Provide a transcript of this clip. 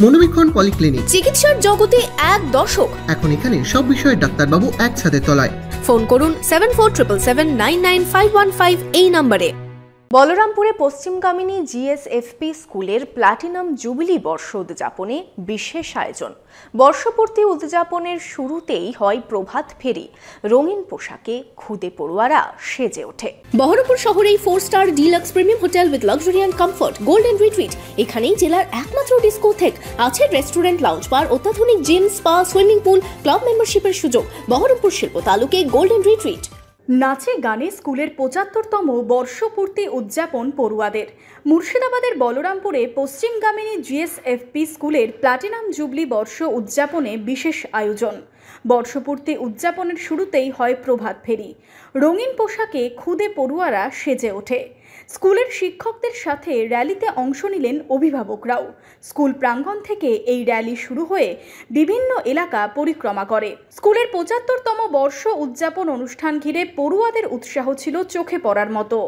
মনোবীক্ষণ polyclinic, চিকিৎসার জগতে এক দশক। এখন এখানে সব বিষয়ে ডাক্তারবাবু এক ছাদের তলায়। ফোন করুন 7477799515 এই নম্বরে। বলরামপুরে পশ্চিমগামিনী জিএসএফপি স্কুলের প্লাটিনাম জুবিলি বর্ষ উদযাপনে বিশেষ আয়োজন। বর্ষপূর্তি উদযাপনের শুরুতেই হয় প্রভাত ফেরি। রঙিন পোশাকে খুদে পড়ুয়ারা সেজে ওঠে। বহরমপুর শহরেই 4 star deluxe premium hotel with luxury and comfort golden retreat. এখানেই জেলার একমাত্র ডিস্কোথেক, আছে রেস্টুরেন্ট, লাউঞ্জ বার, অত্যাধুনিক gym, spa, swimming pool, club মেম্বারশিপের সুযোগ। বহরমপুর শিল্প তালুকে গোল্ডেন রিট্রিট। নাচে গানে স্কুলের 75তম বর্ষপূর্তি উদযাপন পড়ুয়াদের। মুর্শিদাবাদের বলরামপুরে পশ্চিমগামিনী জিএসএফপি স্কুলের প্লাটিনাম জুবলি বর্ষ উদযাপনে বিশেষ আয়োজন। বর্ষপূর্তি উদযাপনের শুরুতেই হয় প্রভাত ফেরি। রঙিন পোশাকে খুদে পড়ুয়ারা সেজে ওঠে। স্কুলের শিক্ষকদের সাথে র্যালিতে অংশ নিলেন অভিভাবকরাও। স্কুল প্রাঙ্গণ থেকে এই র্যালি শুরু হয়ে বিভিন্ন এলাকা পরিক্রমা করে। স্কুলের 75তম বর্ষ উদযাপন অনুষ্ঠান ঘিরে পড়ুয়াদের উৎসাহ ছিল চোখে পড়ার মতো।